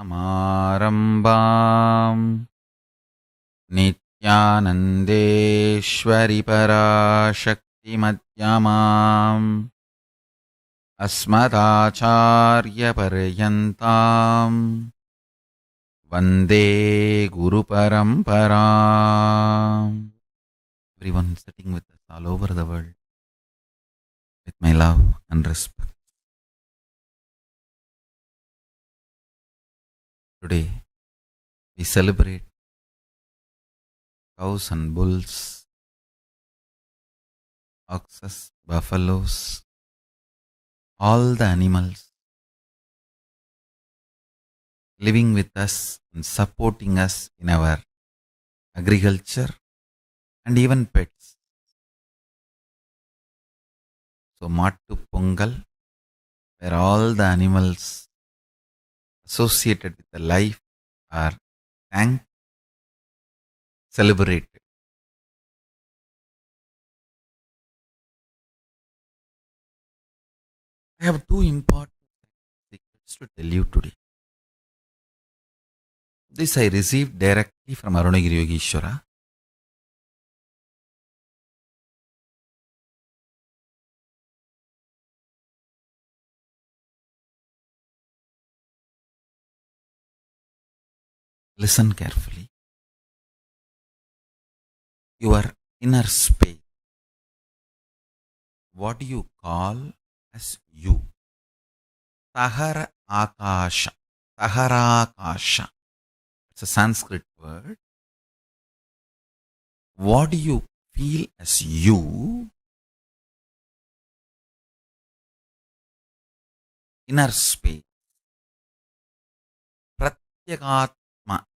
Samarambam Nityanandeshwari Parashakti Madhyamam Asmadacharya Paryantam Vande Guru Paramparam. Everyone sitting with us all over the world, with my love and respect. Today, we celebrate cows and bulls, oxes, buffaloes, all the animals living with us and supporting us in our agriculture and even pets. So, Mattu Pongal, where all the animals associated with the life are thanked, celebrated. I have two important secrets to tell you today. This I received directly from Arunagiri Yogeshwara. Listen carefully. Your inner space. What do you call as you? Tahara Akasha. Tahara Akasha. It's a Sanskrit word. What do you feel as you? Inner space. Pratyaghatma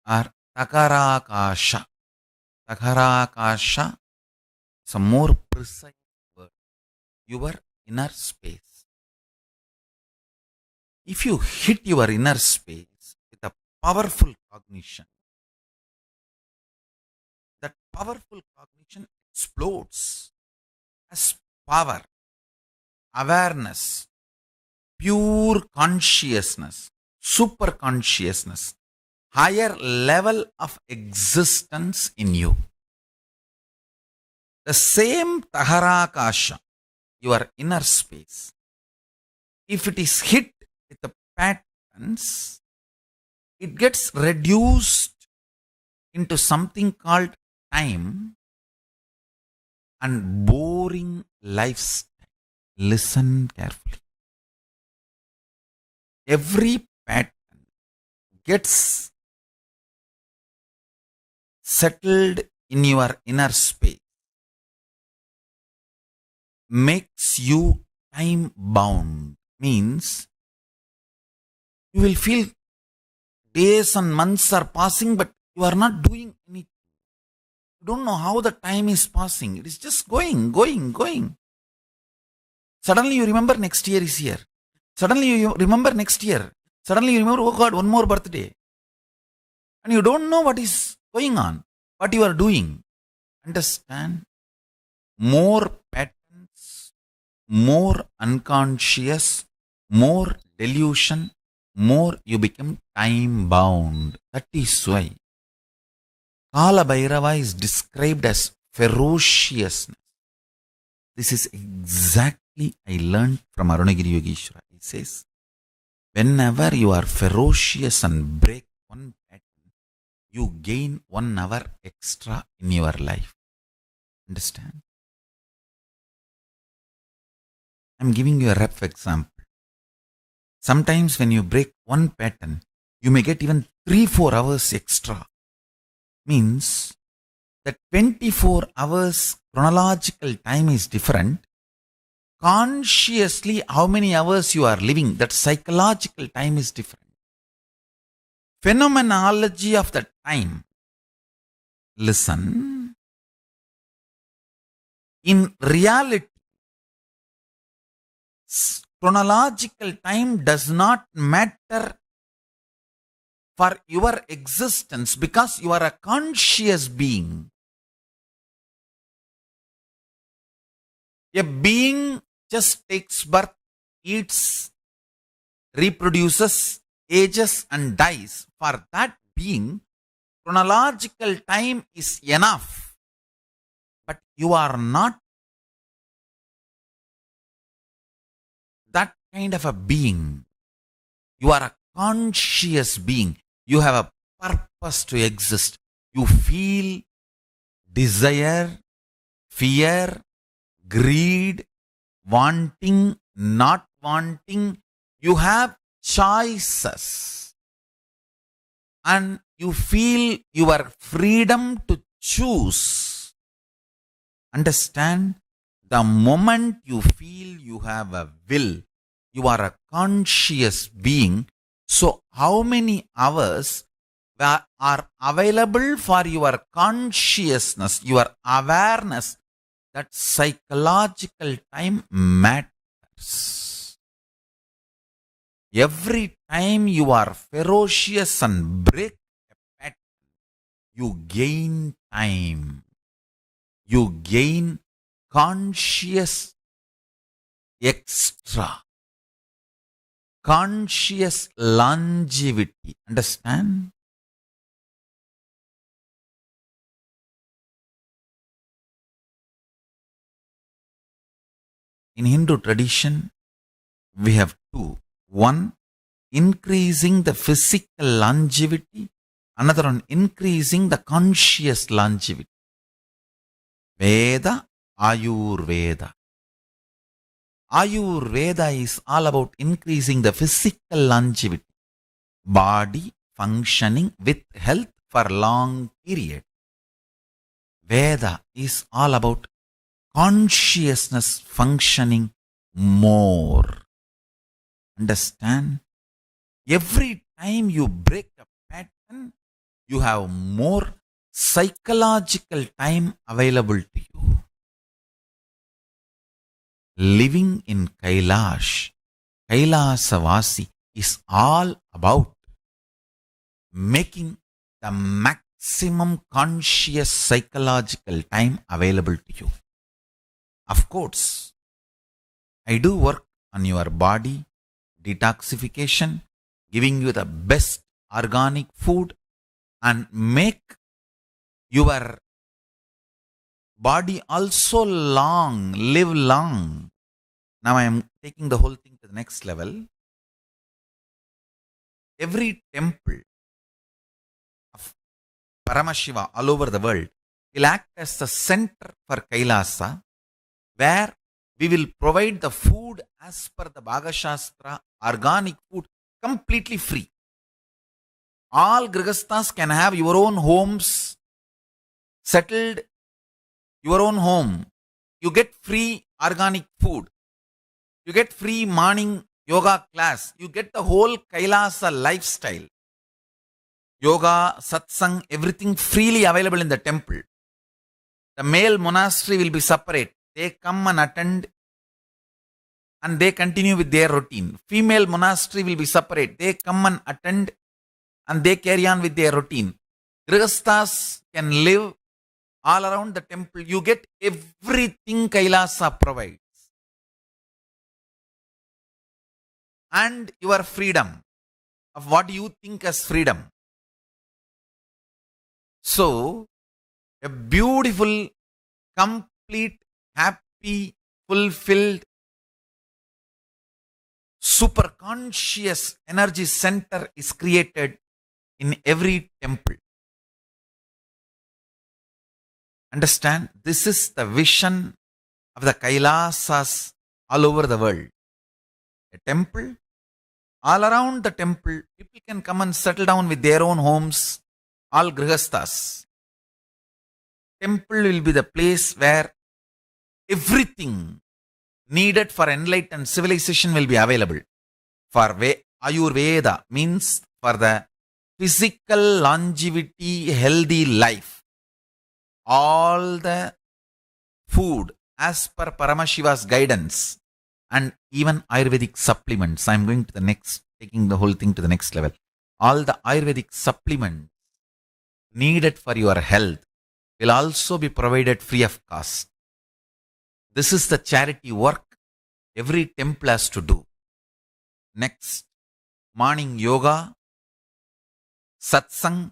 or Tahara Akasha. Tahara Akasha is a more precise word. Your inner space. If you hit your inner space with a powerful cognition, that powerful cognition explodes as power, awareness, pure consciousness, super consciousness, higher level of existence in you. The same Tahara Akasha, your inner space, if it is hit with the patterns, it gets reduced into something called time and boring lifestyle. Listen carefully. Every pattern gets settled in your inner space, makes you time bound, means you will feel days and months are passing, but you are not doing anything. You don't know how the time is passing. It is just going. Suddenly you remember next year is here. Suddenly you remember next year. Suddenly you remember, oh God, one more birthday. And you don't know what is going on, what you are doing. Understand? More patterns, more unconscious, more delusion, more you become time bound. That is why Kala Bhairava is described as ferociousness. This is exactly I learned from Arunagiri Yogeshwara. He says, whenever you are ferocious and break one pattern, you gain 1 hour extra in your life. Understand? I am giving you a rough example. Sometimes when you break one pattern, you may get even 3-4 hours extra. Means that 24 hours chronological time is different. Consciously, how many hours you are living, that psychological time is different. Phenomenology of the time. Listen. In reality, chronological time does not matter for your existence because you are a conscious being. A being just takes birth, eats, reproduces, ages and dies, for that being, chronological time is enough. But you are not that kind of a being. You are a conscious being. You have a purpose to exist. You feel desire, fear, greed, wanting, not wanting. You have choices. And you feel your freedom to choose. Understand? The moment you feel you have a will, you are a conscious being. So how many hours are available for your consciousness, your awareness? That psychological time matters. Every time you are ferocious and break a pattern, you gain time. You gain conscious extra. Conscious longevity. Understand? In Hindu tradition, we have two. One, increasing the physical longevity. Another one, increasing the conscious longevity. Veda, Ayurveda. Ayurveda is all about increasing the physical longevity. Body functioning with health for long period. Veda is all about consciousness functioning more. Understand? Every time you break a pattern, you have more psychological time available to you. Living in Kailaasavasi is all about making the maximum conscious psychological time available to you. Of course, I do work on your body, detoxification, giving you the best organic food, and make your body also live long. Now I am taking the whole thing to the next level. Every temple of Paramashiva all over the world will act as the center for Kailasa, where we will provide the food as per the Bhaga Shastra, organic food, completely free. All Grihasthas can have your own homes, settled your own home. You get free organic food. You get free morning yoga class. You get the whole Kailasa lifestyle. Yoga, satsang, everything freely available in the temple. The male monastery will be separate. They come and attend and they continue with their routine. Female monastery will be separate. They come and attend and they carry on with their routine. Grihasthas can live all around the temple. You get everything Kailasa provides. And your freedom of what you think as freedom. So, a beautiful, complete, happy, fulfilled, super conscious energy center is created in every temple. Understand? This is the vision of the Kailasas all over the world. A temple, all around the temple, people can come and settle down with their own homes, all Grihasthas. Temple will be the place where everything needed for enlightened civilization will be available. For Ayurveda means for the physical longevity, healthy life. All the food as per Paramashiva's guidance and even Ayurvedic supplements. I am going to the next, taking the whole thing to the next level. All the Ayurvedic supplements needed for your health will also be provided free of cost. This is the charity work every temple has to do. Next, morning yoga, satsang,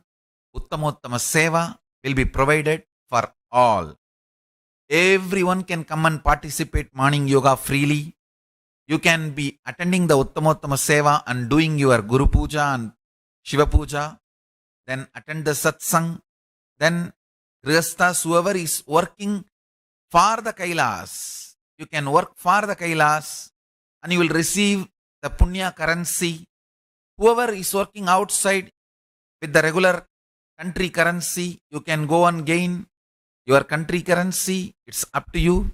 uttamottama seva will be provided for all. Everyone can come and participate morning yoga freely. You can be attending the Uttamottama Seva and doing your Guru Puja and Shiva Puja. Then attend the satsang. Then Grihasthas, whoever is working for the Kailas, you can work for the Kailas and you will receive the Punya currency. Whoever is working outside with the regular country currency, you can go and gain your country currency. It's up to you.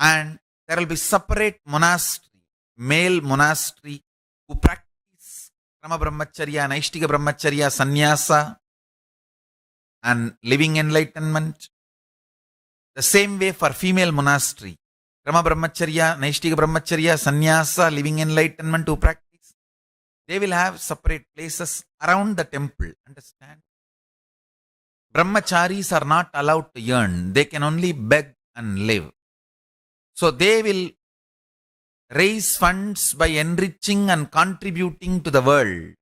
And there will be separate monastery, male monastery, who practice Krama Brahmacharya, Naishtika Brahmacharya, Sannyasa, and living enlightenment. The same way for female monastery, Krama Brahmacharya, Naishtika Brahmacharya, Sannyasa, living enlightenment who practice. They will have separate places around the temple. Understand? Brahmacharis are not allowed to earn. They can only beg and live. So they will raise funds by enriching and contributing to the world.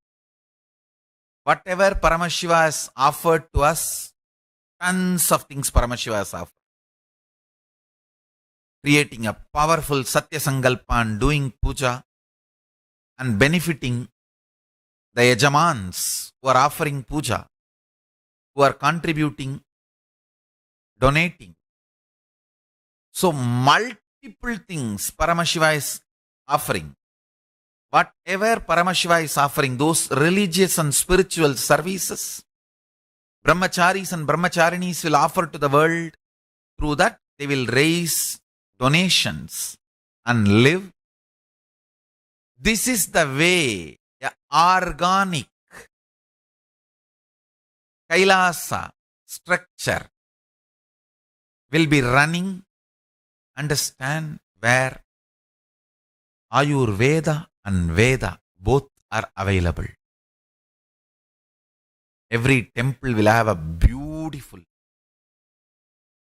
Whatever Paramashiva has offered to us, tons of things Paramashiva has offered. Creating a powerful Satya Sankalpa and doing puja and benefiting the Yajamans who are offering puja, who are contributing, donating. So multiple things Paramashiva is offering. Whatever Paramashiva is offering, those religious and spiritual services, Brahmacharis and Brahmacharinis will offer to the world. Through that, they will raise donations and live. This is the way the organic Kailasa structure will be running. Understand where Ayurveda and Veda both are available. Every temple will have a beautiful,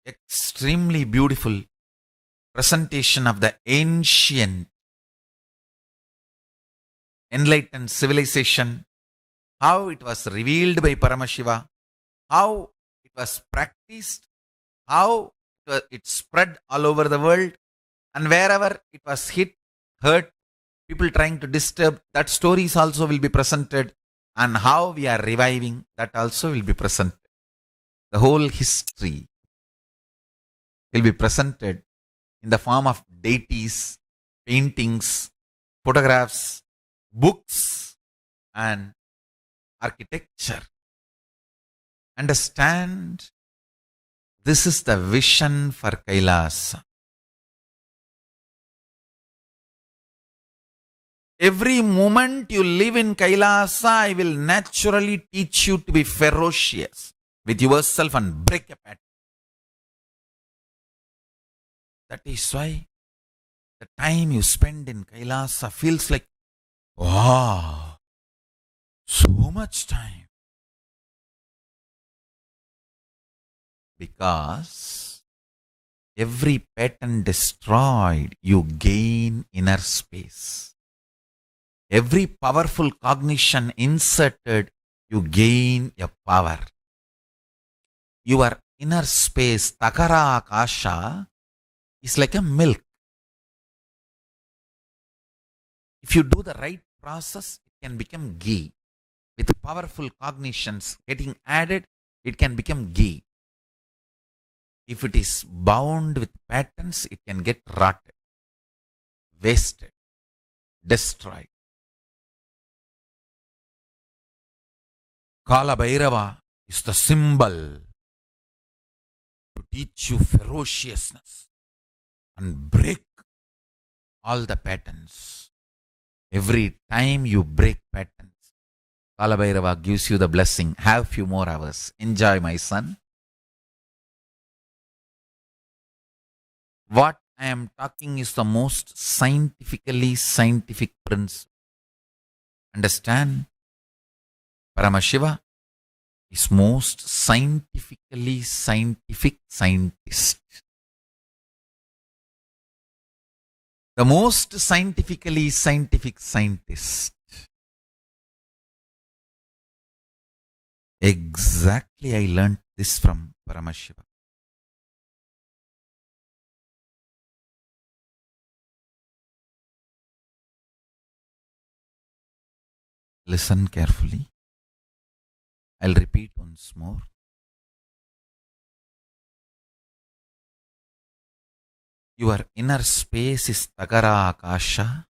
extremely beautiful presentation of the ancient enlightened civilization, how it was revealed by Paramashiva, how it was practiced, how it spread all over the world, and wherever it was hit, hurt, people trying to disturb, that stories also will be presented, and how we are reviving, that also will be presented. The whole history will be presented in the form of deities, paintings, photographs, books, and architecture. Understand, this is the vision for Kailasa. Every moment you live in Kailasa, I will naturally teach you to be ferocious with yourself and break a pattern. That is why the time you spend in Kailasa feels like, wow, so much time. Because every pattern destroyed, you gain inner space. Every powerful cognition inserted, you gain a power. Your inner space, Tahara Akasha, is like a milk. If you do the right process, it can become ghee. With powerful cognitions getting added, it can become ghee. If it is bound with patterns, it can get rotted, wasted, destroyed. Kala Bhairava is the symbol to teach you ferociousness and break all the patterns. Every time you break patterns, Kala Bhairava gives you the blessing. Have few more hours. Enjoy, my son. What I am talking is the most scientific principle. Understand? Paramashiva is most scientific scientist. The most scientifically scientific scientist. Exactly, I learned this from Paramashiva. Listen carefully. I'll repeat once more. Your inner space is Tahara Akasha.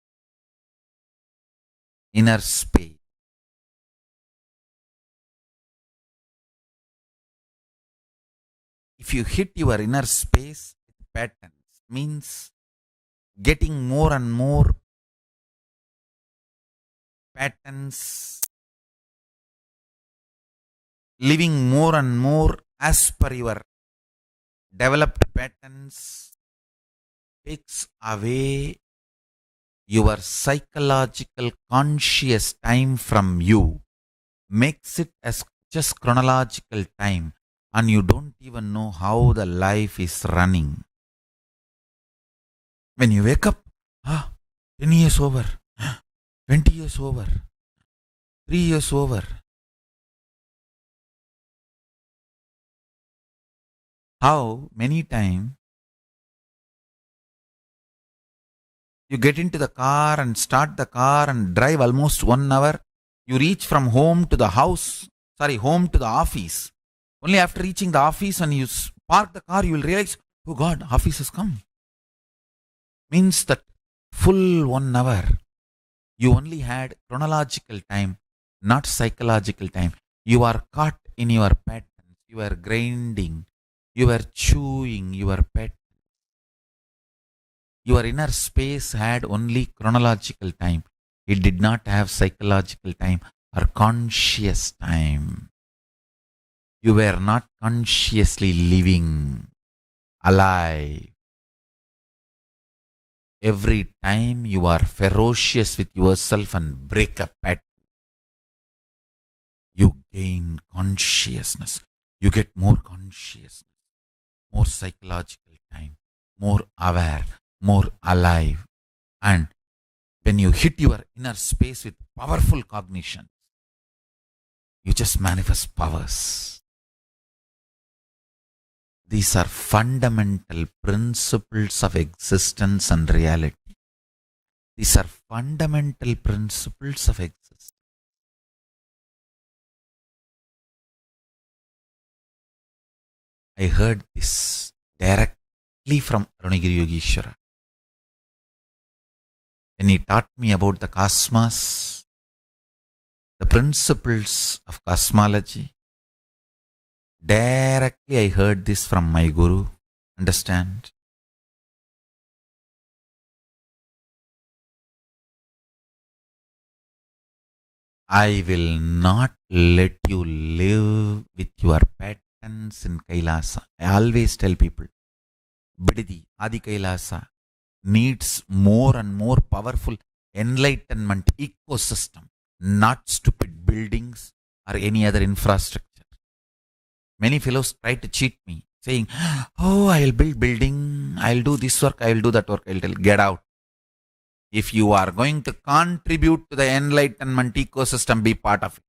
Inner space. If you hit your inner space with patterns, means getting more and more patterns, living more and more as per your developed patterns, takes away your psychological conscious time from you, makes it as just chronological time, and you don't even know how the life is running. When you wake up, 10 years over, 20 years over, 3 years over. How many times you get into the car and start the car and drive almost 1 hour. You reach from home to the home to the office. Only after reaching the office and you park the car, you will realize, oh God, office has come. Means that full 1 hour, you only had chronological time, not psychological time. You are caught in your patterns. You are grinding. You are chewing your patterns. Your inner space had only chronological time. It did not have psychological time or conscious time. You were not consciously living, alive. Every time you are ferocious with yourself and break a pattern, you gain consciousness. You get more consciousness, more psychological time, more aware, more alive. And when you hit your inner space with powerful cognition, you just manifest powers. These are fundamental principles of existence and reality. These are fundamental principles of existence. I heard this directly from Arunagiri Yogeshwara. When he taught me about the cosmos, the principles of cosmology, directly I heard this from my Guru. Understand? I will not let you live with your patterns in Kailasa. I always tell people, Bididi, Adi Kailasa needs more and more powerful enlightenment ecosystem, not stupid buildings or any other infrastructure. Many fellows try to cheat me, saying, oh, I'll build building, I'll do this work, I'll do that work. I'll tell, get out. If you are going to contribute to the enlightenment ecosystem, be part of it.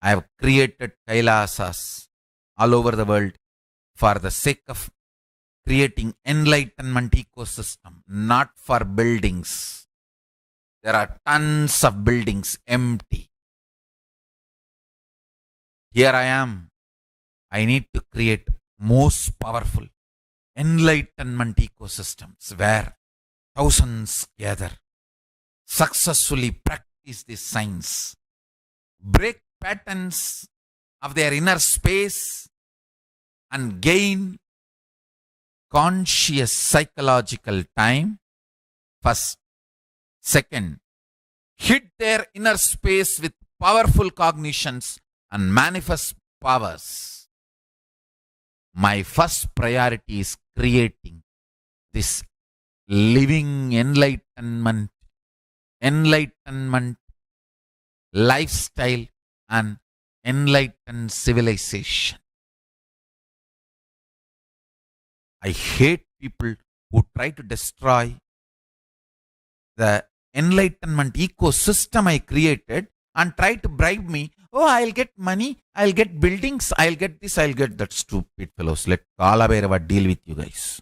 I have created Kailaasas all over the world for the sake of creating enlightenment ecosystem, not for buildings. There are tons of buildings empty. Here I am. I need to create most powerful enlightenment ecosystems where thousands gather, successfully practice this science, break patterns of their inner space and gain conscious psychological time. First. Second, hit their inner space with powerful cognitions and manifest powers. My first priority is creating this living enlightenment lifestyle and enlightened civilization. I hate people who try to destroy the enlightenment ecosystem I created and try to bribe me, Oh, I'll get money, I'll get buildings, I'll get this, I'll get that. Stupid fellows. Let Kala Bhairava deal with you guys.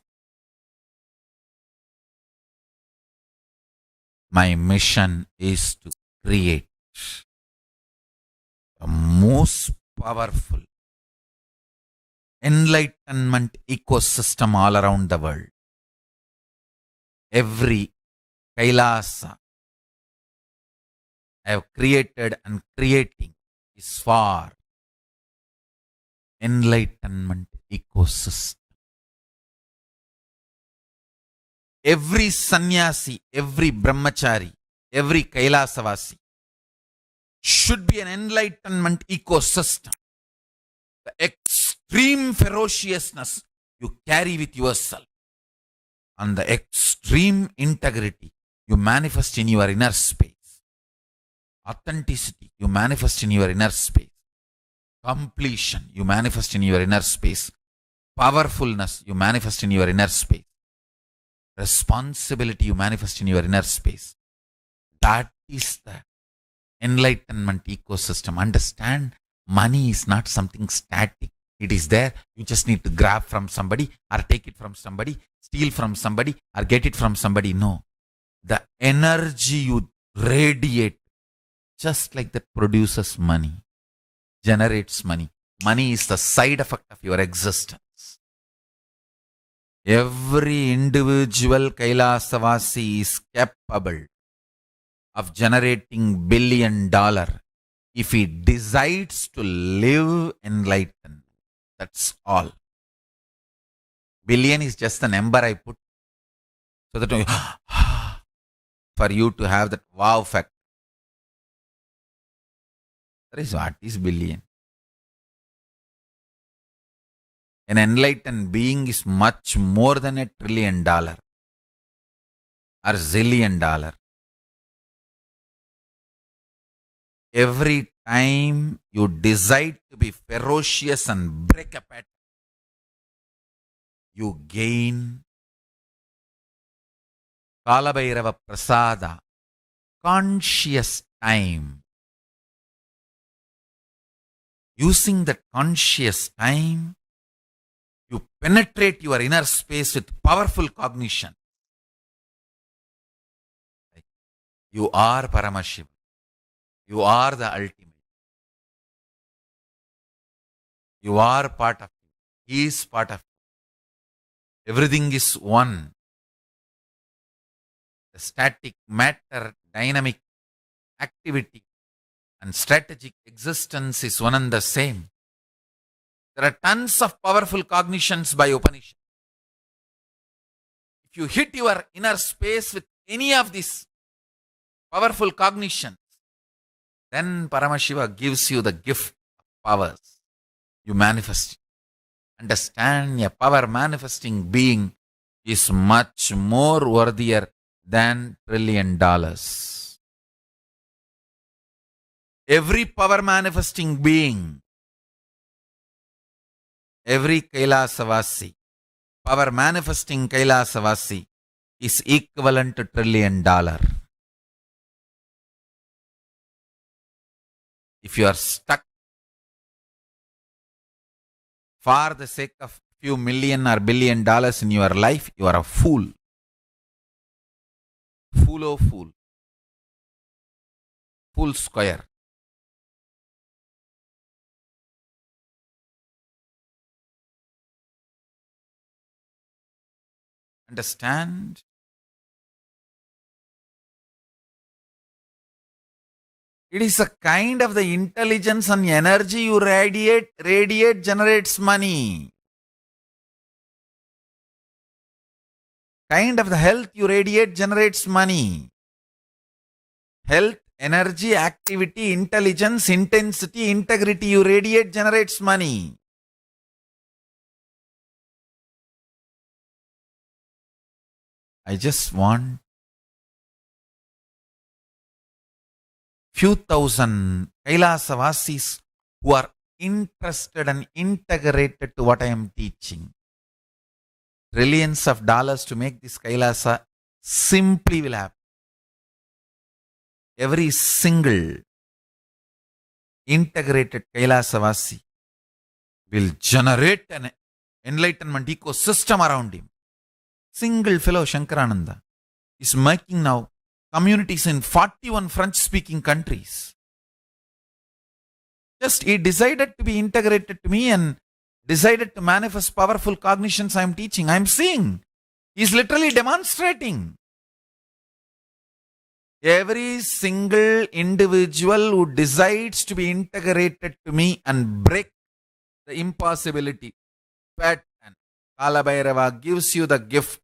My mission is to create the most powerful enlightenment ecosystem all around the world. Every Kailasa I have created and creating is for enlightenment ecosystem. Every sannyasi, every brahmachari, every Kailaasavasi should be an enlightenment ecosystem. The extreme ferociousness you carry with yourself and the extreme integrity you manifest in your inner space. Authenticity you manifest in your inner space. Completion you manifest in your inner space. Powerfulness you manifest in your inner space. Responsibility you manifest in your inner space. That is the enlightenment ecosystem. Understand, money is not something static. It is there. You just need to grab from somebody or take it from somebody, steal from somebody or get it from somebody. No. The energy you radiate, just like that, produces money, generates money. Money is the side effect of your existence. Every individual Kailaasavasi is capable of generating $1 billion if he decides to live enlightened. That's all. Billion is just the number I put so that for you to have that wow factor. That is what is billion. An enlightened being is much more than $1 trillion or zillion dollar. Every time you decide to be ferocious and break a pattern, you gain Kalabhairava Prasada, conscious time. Using that conscious time, you penetrate your inner space with powerful cognition. You are Paramashiva. You are the ultimate. You are part of you. He is part of you. Everything is one. The static matter, dynamic activity and strategic existence is one and the same. There are tons of powerful cognitions by Upanishad. If you hit your inner space with any of these powerful cognitions, then Paramashiva gives you the gift of powers. You manifest it. Understand, a power manifesting being is much more worthier than $1 trillion. Every power manifesting being, every Kailaasavasi, power manifesting Kailaasavasi is equivalent to $1 trillion. If you are stuck for the sake of few million or $1 billion in your life, you are a fool. Fool oh fool. Fool square. Understand? It is a kind of the intelligence and energy you radiate generates money. Kind of the health you radiate generates money. Health, energy, activity, intelligence, intensity, integrity you radiate generates money. I just want few thousand Kailaasavasis who are interested and integrated to what I am teaching. Trillions of dollars to make this Kailasa simply will happen. Every single integrated Kailaasavasi will generate an enlightenment ecosystem around him. Single fellow Shankarananda is making now communities in 41 French-speaking countries. Just he decided to be integrated to me and decided to manifest powerful cognitions I am teaching. I am seeing. He is literally demonstrating. Every single individual who decides to be integrated to me and break the impossibility pattern, Kala Bhairava gives you the gift.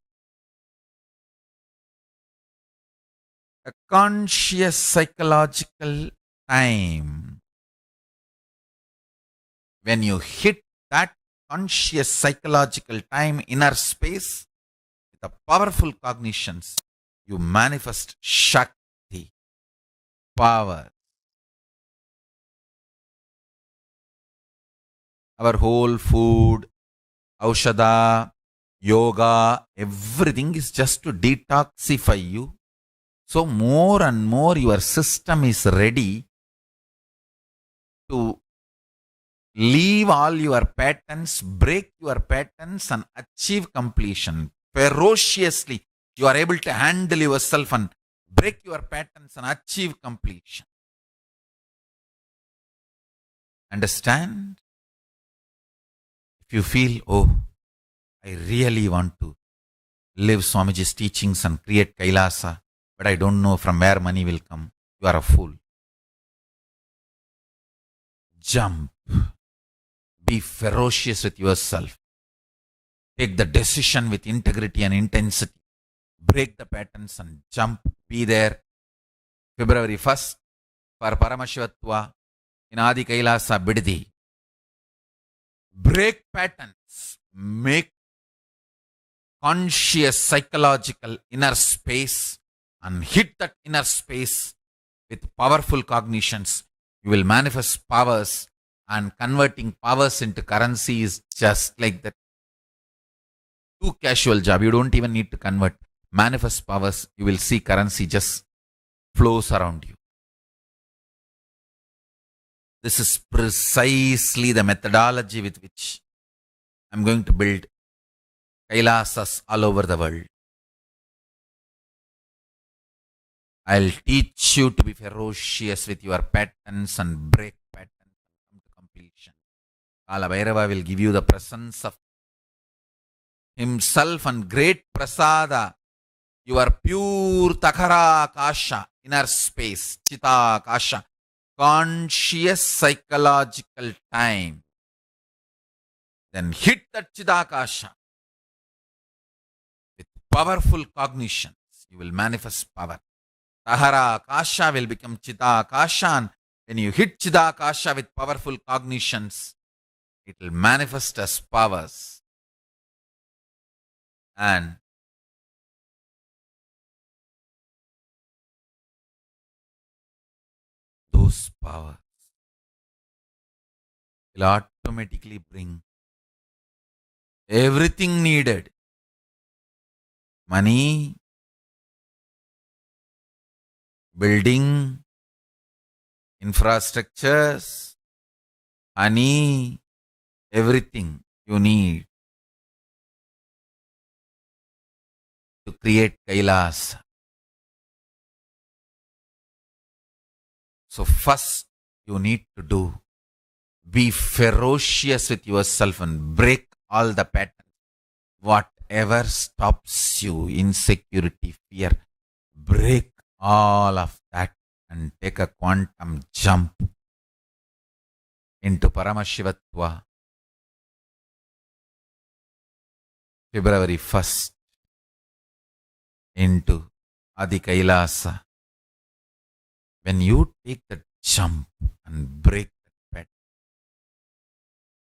A conscious psychological time. When you hit that conscious psychological time, inner space, with the powerful cognitions, you manifest Shakti, power. Our whole food, Aushadha, yoga, everything is just to detoxify you. So more and more your system is ready to leave all your patterns, break your patterns and achieve completion. Ferociously, you are able to handle yourself and break your patterns and achieve completion. Understand? If you feel, oh, I really want to live Swamiji's teachings and create Kailasa, but I don't know from where money will come, you are a fool. Jump. Be ferocious with yourself. Take the decision with integrity and intensity. Break the patterns and jump. Be there. February 1st for Paramashivattva in Adi Kailasa Biddi. Break patterns. Make conscious psychological inner space and hit that inner space with powerful cognitions. You will manifest powers, and converting powers into currency is just like that. Too casual job. You don't even need to convert. Manifest powers. You will see currency just flows around you. This is precisely the methodology with which I'm going to build Kailasas all over the world. I'll teach you to be ferocious with your patterns and break patterns and come to completion. Kala Bhairava will give you the presence of himself and great prasada, your pure Tahara Akasha, inner space, Chita Akasha, conscious psychological time. Then hit that Chita Akasha with powerful cognitions. You will manifest power. Tahara Akasha will become Chita Akasha, and when you hit Chita Akasha with powerful cognitions, it will manifest as powers. And those powers will automatically bring everything needed. Money, building, infrastructures, honey, everything you need to create Kailas. So first you need to do, be ferocious with yourself and break all the patterns. Whatever stops you, insecurity, fear, break all of that and take a quantum jump into Paramashivattva. February 1st into Adi Kailasa. When you take that jump and break that pattern,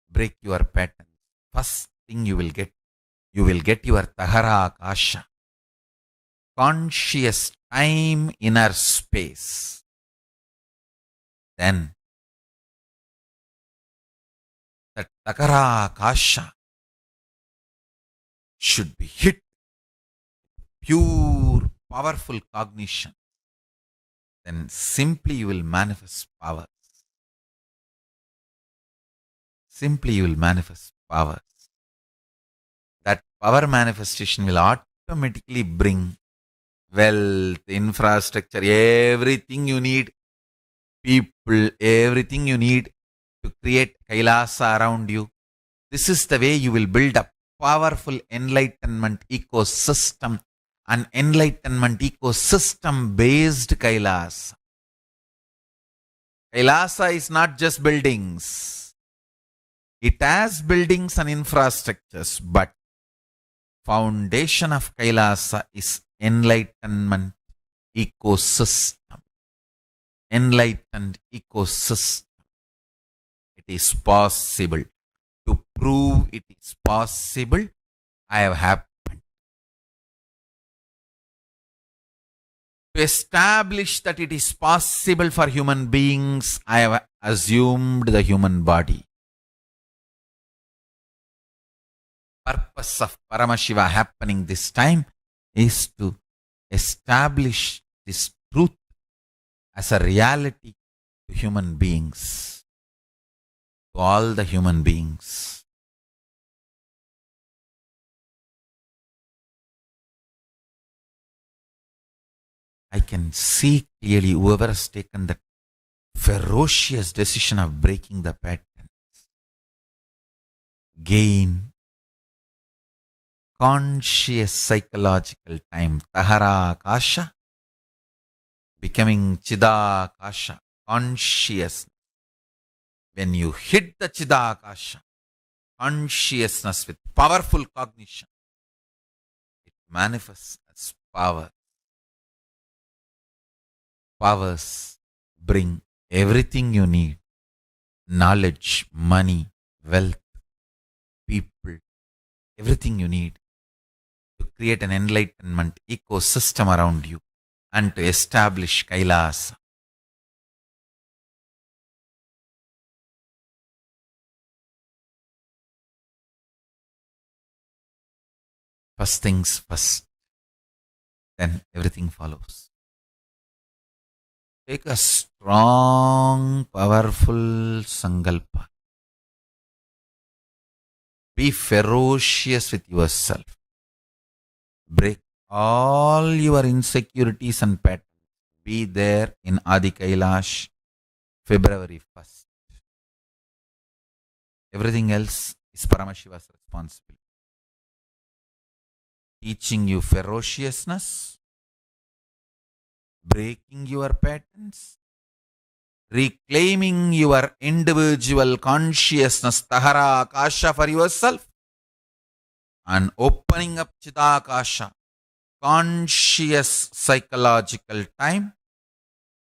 break your pattern, first thing you will get your Tahara Akasha, conscious time, inner space. Then that Tahara Akasha should be hit pure, powerful cognition. Then simply you will manifest powers. simply you will manifest powers. That power manifestation will automatically bring wealth, infrastructure, everything you need, people, everything you need to create Kailasa around you. This is the way you will build a powerful enlightenment ecosystem, an enlightenment ecosystem based Kailasa. Kailasa is not just buildings. It has buildings and infrastructures, but foundation of Kailasa is enlightenment ecosystem. Enlightened ecosystem. It is possible. To prove it is possible, I have happened. To establish that it is possible for human beings, I have assumed the human body. Purpose of Paramashiva happening this time is to establish this truth as a reality to human beings, to all the human beings. I can see clearly whoever has taken that ferocious decision of breaking the patterns, gain conscious psychological time, Tahara Akasha, becoming Chida Akasha, consciousness. When you hit the Chida Akasha, consciousness with powerful cognition, it manifests as power. Powers bring everything you need: knowledge, money, wealth, people, everything you need to create an enlightenment ecosystem around you and to establish Kailasa. First things first, then everything follows. Take a strong, powerful sankalpa. Be ferocious with yourself. Break all your insecurities and patterns. Be there in Adi Kailash, February 1st. Everything else is Paramashiva's responsibility. Teaching you ferociousness, breaking your patterns, reclaiming your individual consciousness, Tahara Akasha for yourself, and opening up Chida Akasha, conscious psychological time,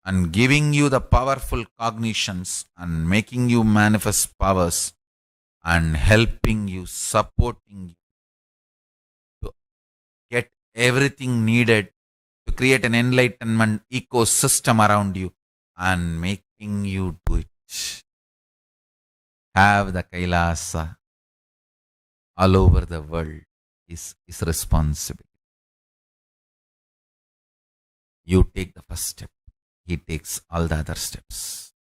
and giving you the powerful cognitions and making you manifest powers and helping you, supporting you to get everything needed to create an enlightenment ecosystem around you and making you do it. Have the Kailasa all over the world is responsibility. You take the first step. He takes all the other steps.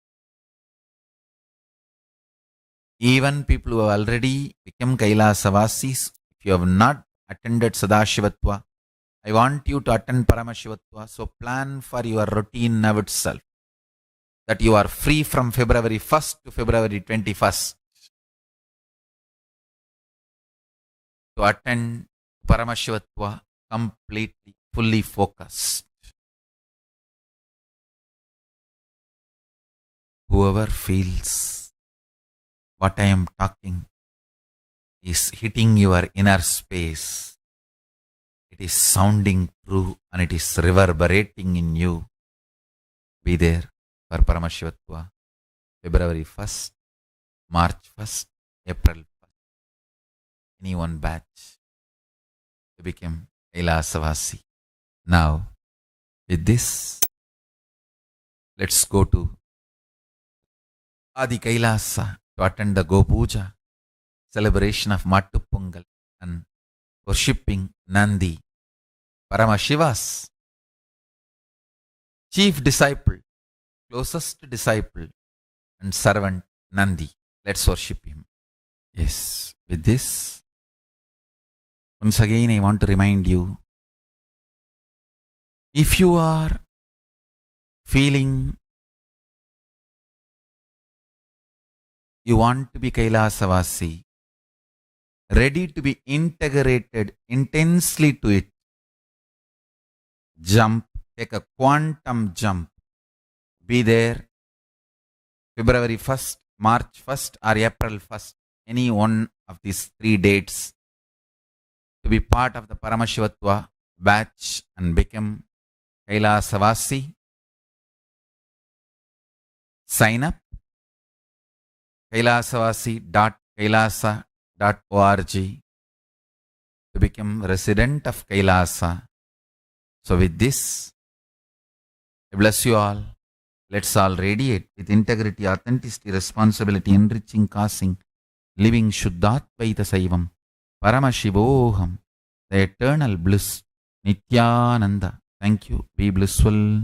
Even people who have already become Kailaasavasis, if you have not attended Sadashivattva, I want you to attend Paramashivattva. So plan for your routine now itself, that you are free from February 1st to February 21st to attend Paramashivattva completely, fully focused. Whoever feels what I am talking is hitting your inner space, it is sounding true and it is reverberating in you, be there for Paramashivattva, February 1st, March 1st, April 1st. Any one batch to become Kailaasavasi. Now, with this, let's go to Adi Kailasa to attend the Go Puja, celebration of Mattu Pongal and worshipping Nandi, Paramashiva's chief disciple, closest disciple and servant Nandi. Let's worship him. Yes, with this, once again I want to remind you, if you are feeling you want to be Kailaasavasi, ready to be integrated intensely to it, jump, take a quantum jump, be there February 1st, March 1st or April 1st, any one of these 3 dates, to be part of the Paramashivattva batch and become Kailaasavasi. Sign up kailaasavasi.kailasa.org to become resident of Kailasa. So with this, I bless you all. Let's all radiate with integrity, authenticity, responsibility, enriching, causing, living Shuddhatvaita Saivam, Paramashivoham, the eternal bliss, Nithyananda. Thank you. Be blissful.